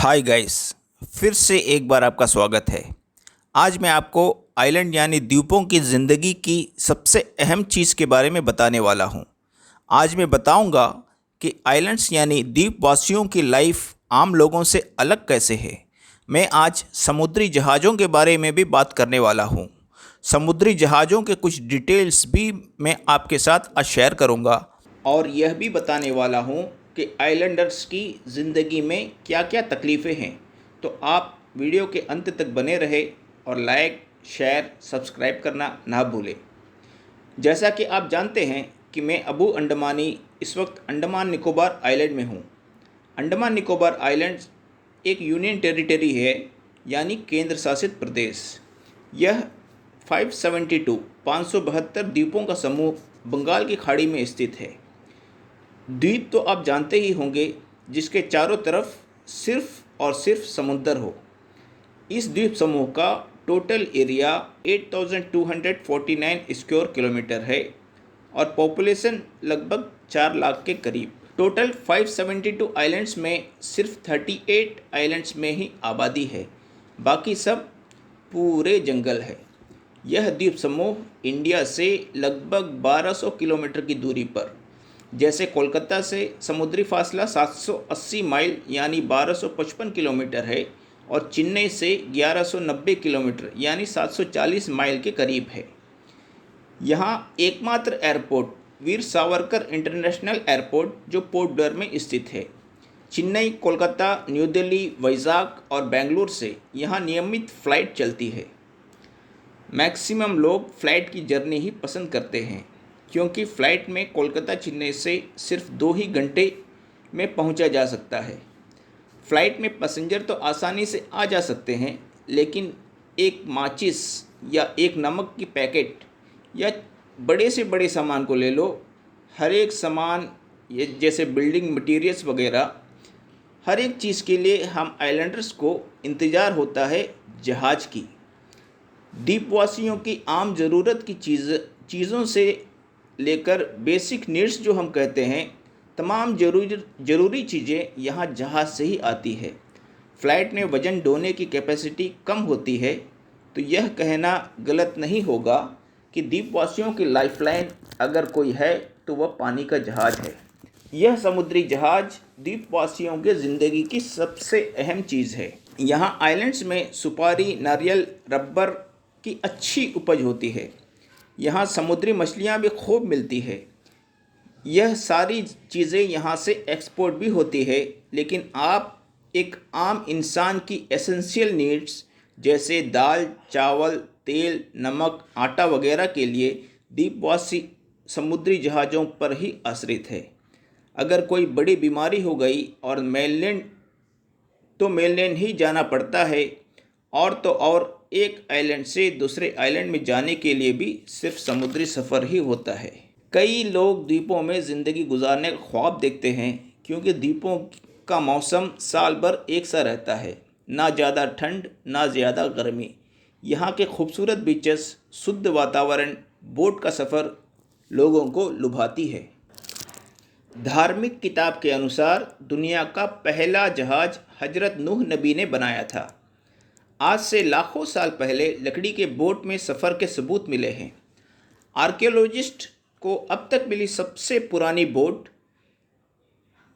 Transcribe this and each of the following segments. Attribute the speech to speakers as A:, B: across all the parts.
A: Hi guys, फिर से एक बार आपका स्वागत है। आज मैं आपको आइलैंड यानी द्वीपों की ज़िंदगी की सबसे अहम चीज़ के बारे में बताने वाला हूँ। आज मैं बताऊँगा कि आइलैंड्स यानी द्वीपवासियों की लाइफ आम लोगों से अलग कैसे है। मैं आज समुद्री जहाज़ों के बारे में भी बात करने वाला हूँ। समुद्री जहाज़ों के कुछ डिटेल्स भी मैं आपके साथ आज शेयर करूँगा और यह भी बताने वाला हूँ कि आइलैंडर्स की ज़िंदगी में क्या क्या तकलीफ़ें हैं। तो आप वीडियो के अंत तक बने रहे और लाइक, शेयर, सब्सक्राइब करना ना भूलें। जैसा कि आप जानते हैं कि मैं अबू अंडमानी इस वक्त अंडमान निकोबार आइलैंड में हूँ। अंडमान निकोबार आइलैंड्स एक यूनियन टेरिटरी है, यानी केंद्र शासित प्रदेश। यह 572 द्वीपों का समूह बंगाल की खाड़ी में स्थित है। द्वीप तो आप जानते ही होंगे, जिसके चारों तरफ सिर्फ और सिर्फ समुद्र हो। इस द्वीप समूह का टोटल एरिया 8249 स्क्वायर किलोमीटर है और पॉपुलेशन लगभग 4 लाख के करीब। टोटल 572 आइलैंड्स में सिर्फ 38 आइलैंड्स में ही आबादी है, बाकी सब पूरे जंगल है। यह द्वीप समूह इंडिया से लगभग 1200 किलोमीटर की दूरी पर, जैसे कोलकाता से समुद्री फासला 780 माइल यानी 1255 किलोमीटर है और चेन्नई से 1190 किलोमीटर यानी 740 माइल के करीब है। यहाँ एकमात्र airport Veer Savarkar international airport जो पोर्ट ब्लेयर में स्थित है। चेन्नई, कोलकाता, न्यू दिल्ली, वैजाग और बेंगलुरु से यहाँ नियमित फ़्लाइट चलती है। मैक्सिमम लोग फ़्लाइट की जर्नी ही पसंद करते हैं, क्योंकि फ़्लाइट में कोलकाता चेन्नई से सिर्फ 2 ही घंटे में पहुंचा जा सकता है। फ़्लाइट में पैसेंजर तो आसानी से आ जा सकते हैं, लेकिन एक माचिस या एक नमक की पैकेट या बड़े से बड़े सामान को ले लो, हर एक सामान ये जैसे बिल्डिंग मटेरियल्स वगैरह, हर एक चीज़ के लिए हम आइलैंडर्स को इंतज़ार होता है जहाज़ की। द्वीपवासियों की आम ज़रूरत की चीज़ों से लेकर बेसिक नीड्स जो हम कहते हैं, तमाम ज़रूरी चीज़ें यहाँ जहाज़ से ही आती है। फ़्लाइट में वज़न ढोने की कैपेसिटी कम होती है, तो यह कहना गलत नहीं होगा कि द्वीपवासियों की लाइफलाइन अगर कोई है तो वह पानी का जहाज़ है। यह समुद्री जहाज़ द्वीपवासियों के ज़िंदगी की सबसे अहम चीज़ है। यहाँ आइलैंड्स में सुपारी, नारियल, रबर की अच्छी उपज होती है। यहाँ समुद्री मछलियाँ भी खूब मिलती है। यह सारी चीज़ें यहाँ से एक्सपोर्ट भी होती है, लेकिन आप एक आम इंसान की एसेंशियल नीड्स जैसे दाल, चावल, तेल, नमक, आटा वगैरह के लिए द्वीपवासी समुद्री जहाज़ों पर ही आश्रित है। अगर कोई बड़ी बीमारी हो गई और मेनलैंड ही जाना पड़ता है, और तो और एक आइलैंड से दूसरे आइलैंड में जाने के लिए भी सिर्फ समुद्री सफ़र ही होता है। कई लोग द्वीपों में ज़िंदगी गुजारने का ख्वाब देखते हैं, क्योंकि द्वीपों का मौसम साल भर एक सा रहता है, ना ज़्यादा ठंड ना ज़्यादा गर्मी। यहाँ के खूबसूरत बीचेस, शुद्ध वातावरण, बोट का सफ़र लोगों को लुभाती है। धार्मिक किताब के अनुसार दुनिया का पहला जहाज़ हजरत नूह नबी ने बनाया था। आज से लाखों साल पहले लकड़ी के बोट में सफ़र के सबूत मिले हैं। आर्कियोलॉजिस्ट को अब तक मिली सबसे पुरानी बोट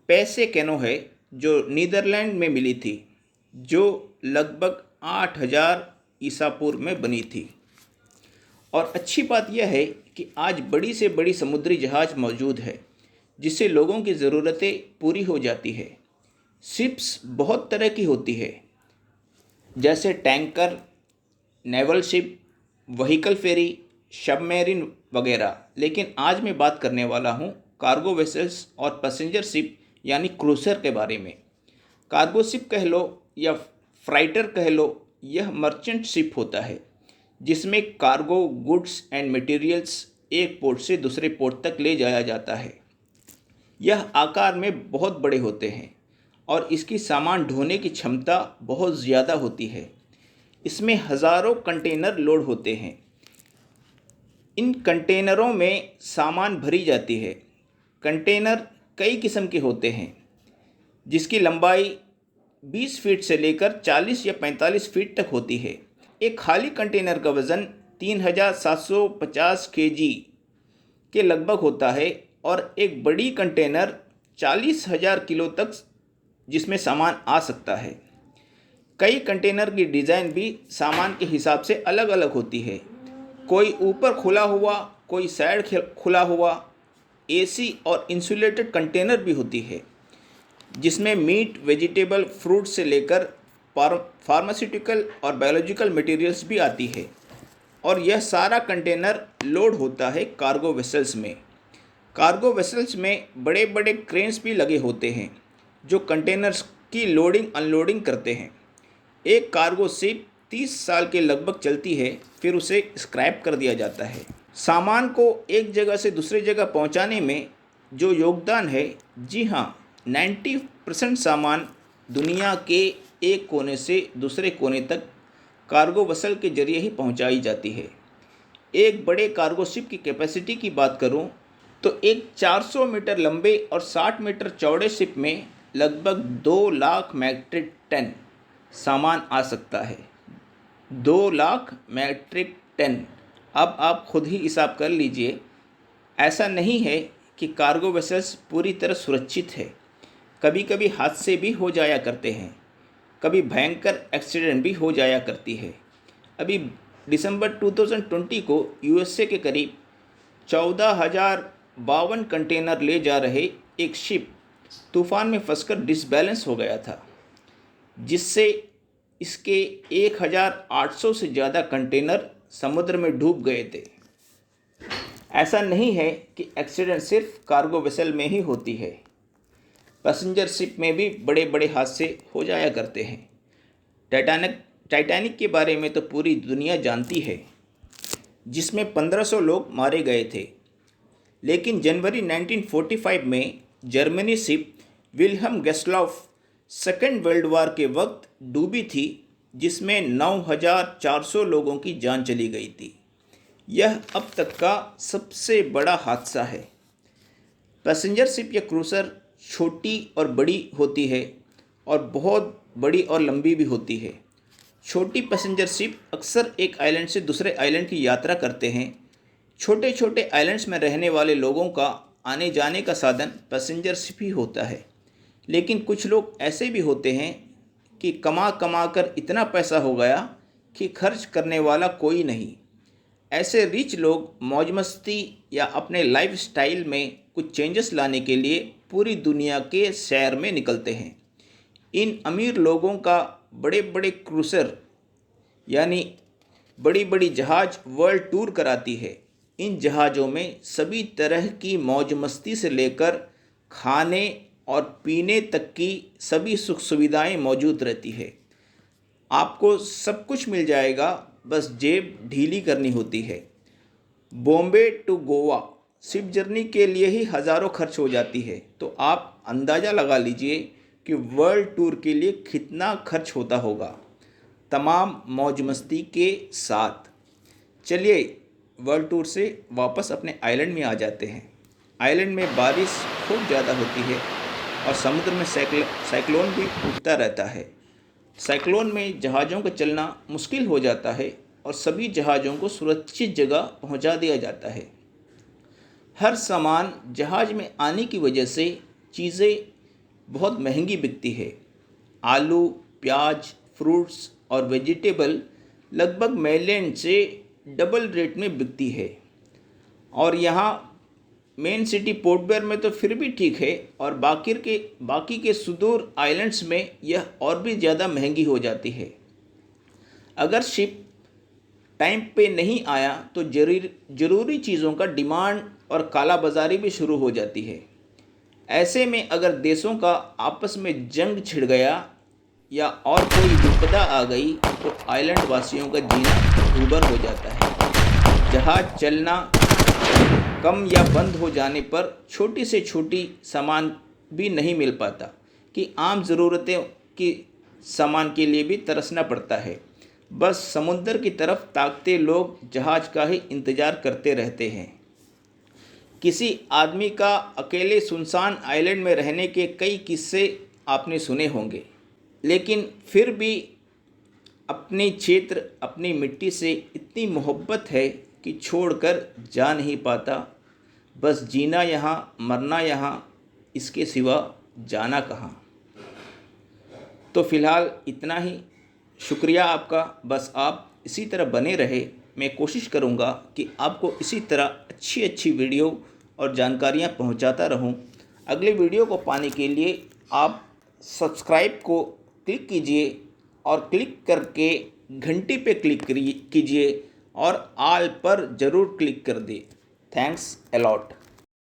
A: पैसे कैनो है, जो नीदरलैंड में मिली थी, जो लगभग 8000 ईसा पूर्व में बनी थी। और अच्छी बात यह है कि आज बड़ी से बड़ी समुद्री जहाज़ मौजूद है, जिससे लोगों की ज़रूरतें पूरी हो जाती है। शिप्स बहुत तरह की होती है, जैसे टैंकर, नेवल शिप, व्हीकल फेरी, सबमरीन वगैरह। लेकिन आज मैं बात करने वाला हूँ कार्गो वेसल्स और पैसेंजर शिप यानी क्रूज़र के बारे में। कार्गो शिप कह लो या फ्राइटर कह लो, यह मर्चेंट शिप होता है, जिसमें कार्गो, गुड्स एंड मटेरियल्स एक पोर्ट से दूसरे पोर्ट तक ले जाया जाता है। यह आकार में बहुत बड़े होते हैं और इसकी सामान ढोने की क्षमता बहुत ज़्यादा होती है। इसमें हज़ारों कंटेनर लोड होते हैं। इन कंटेनरों में सामान भरी जाती है। कंटेनर कई किस्म के होते हैं, जिसकी लंबाई 20 फीट से लेकर 40 या 45 फीट तक होती है। एक खाली कंटेनर का वज़न 3750 केजी के लगभग होता है और एक बड़ी कंटेनर 40,000 किलो तक जिसमें सामान आ सकता है। कई कंटेनर की डिज़ाइन भी सामान के हिसाब से अलग अलग होती है। कोई ऊपर खुला हुआ, कोई साइड खुला हुआ। एसी और इंसुलेटेड कंटेनर भी होती है जिसमें मीट, वेजिटेबल, फ्रूट से लेकर फार्मास्यूटिकल और बायोलॉजिकल मटेरियल्स भी आती है। और यह सारा कंटेनर लोड होता है कार्गो वेसल्स में। कार्गो वेसल्स में बड़े बड़े क्रेन्स भी लगे होते हैं जो कंटेनर्स की लोडिंग अनलोडिंग करते हैं। एक कार्गो शिप 30 साल के लगभग चलती है, फिर उसे स्क्रैप कर दिया जाता है। सामान को एक जगह से दूसरी जगह पहुंचाने में जो योगदान है, जी हाँ, 90% सामान दुनिया के एक कोने से दूसरे कोने तक कार्गो वेसल के जरिए ही पहुंचाई जाती है। एक बड़े कार्गो शिप की कैपेसिटी की बात करूं तो एक 400 मीटर लंबे और 60 मीटर चौड़े शिप में लगभग 2 लाख मैट्रिक टन सामान आ सकता है। 2 लाख मैट्रिक टन। अब आप खुद ही हिसाब कर लीजिए। ऐसा नहीं है कि कार्गो वेसल्स पूरी तरह सुरक्षित है। कभी कभी हादसे भी हो जाया करते हैं, कभी भयंकर एक्सीडेंट भी हो जाया करती है। अभी दिसंबर 2020 को यूएसए के करीब 14,052 कंटेनर ले जा रहे एक शिप तूफान में फंसकर डिसबैलेंस हो गया था, जिससे इसके 1,800 से ज़्यादा कंटेनर समुद्र में डूब गए थे। ऐसा नहीं है कि एक्सीडेंट सिर्फ कार्गो वेसल में ही होती है, पैसेंजर शिप में भी बड़े बड़े हादसे हो जाया करते हैं। टाइटैनिक के बारे में तो पूरी दुनिया जानती है, जिसमें 1500 लोग मारे गए थे। लेकिन जनवरी 1945 में Germany ship Wilhelm Gustloff second world war के वक्त डूबी थी, जिसमें 9,400 लोगों की जान चली गई थी। यह अब तक का सबसे बड़ा हादसा है। पैसेंजर शिप या क्रूज़र छोटी और बड़ी होती है और बहुत बड़ी और लंबी भी होती है। छोटी पैसेंजर शिप अक्सर एक आइलैंड से दूसरे आइलैंड की यात्रा करते हैं। छोटे छोटे आइलैंड्स में रहने वाले लोगों का आने जाने का साधन पैसेंजर शिप ही होता है। लेकिन कुछ लोग ऐसे भी होते हैं कि कमा कमा कर इतना पैसा हो गया कि खर्च करने वाला कोई नहीं। ऐसे रिच लोग मौज मस्ती या अपने लाइफ स्टाइल में कुछ चेंजेस लाने के लिए पूरी दुनिया के सैर में निकलते हैं। इन अमीर लोगों का बड़े बड़े क्रूज़र यानी बड़ी बड़ी जहाज़ वर्ल्ड टूर कराती है। इन जहाज़ों में सभी तरह की मौज मस्ती से लेकर खाने और पीने तक की सभी सुख सुविधाएं मौजूद रहती है। आपको सब कुछ मिल जाएगा, बस जेब ढीली करनी होती है। Bombay to Goa ship journey के लिए ही हज़ारों खर्च हो जाती है, तो आप अंदाज़ा लगा लीजिए कि वर्ल्ड टूर के लिए कितना खर्च होता होगा, तमाम मौज मस्ती के साथ। चलिए वर्ल्ड टूर से वापस अपने आइलैंड में आ जाते हैं। आइलैंड में बारिश खूब ज़्यादा होती है और समुद्र में साइक्लोन भी उठता रहता है। साइक्लोन में जहाज़ों का चलना मुश्किल हो जाता है और सभी जहाज़ों को सुरक्षित जगह पहुंचा दिया जाता है। हर सामान जहाज़ में आने की वजह से चीज़ें बहुत महंगी बिकती है। आलू, प्याज, फ्रूट्स और वेजिटेबल लगभग मेनलैंड से डबल रेट में बिकती है। और यहाँ मेन सिटी पोर्ट ब्लेयर में तो फिर भी ठीक है, और बाकी के सुदूर आइलैंड्स में यह और भी ज़्यादा महंगी हो जाती है। अगर शिप टाइम पे नहीं आया तो ज़रूरी चीज़ों का डिमांड और काला बाजारी भी शुरू हो जाती है। ऐसे में अगर देशों का आपस में जंग छिड़ गया या और कोई विपदा आ गई तो आइलैंड वासियों का जीना दूभर हो जाता है। जहाज़ चलना कम या बंद हो जाने पर छोटी से छोटी सामान भी नहीं मिल पाता कि आम ज़रूरतें की सामान के लिए भी तरसना पड़ता है। बस समुद्र की तरफ ताकते लोग जहाज़ का ही इंतज़ार करते रहते हैं। किसी आदमी का अकेले सुनसान आइलैंड में रहने के कई किस्से आपने सुने होंगे, लेकिन फिर भी अपने क्षेत्र अपनी मिट्टी से इतनी मोहब्बत है कि छोड़कर जा नहीं पाता। बस जीना यहाँ मरना यहाँ, इसके सिवा जाना कहाँ। तो फ़िलहाल इतना ही। शुक्रिया आपका। बस आप इसी तरह बने रहे। मैं कोशिश करूँगा कि आपको इसी तरह अच्छी अच्छी वीडियो और जानकारियाँ पहुँचाता रहूँ। अगले वीडियो को पाने के लिए आप सब्सक्राइब को क्लिक कीजिए और क्लिक करके घंटी पे क्लिक कीजिए और ऑल पर ज़रूर क्लिक कर दें। Thanks a lot.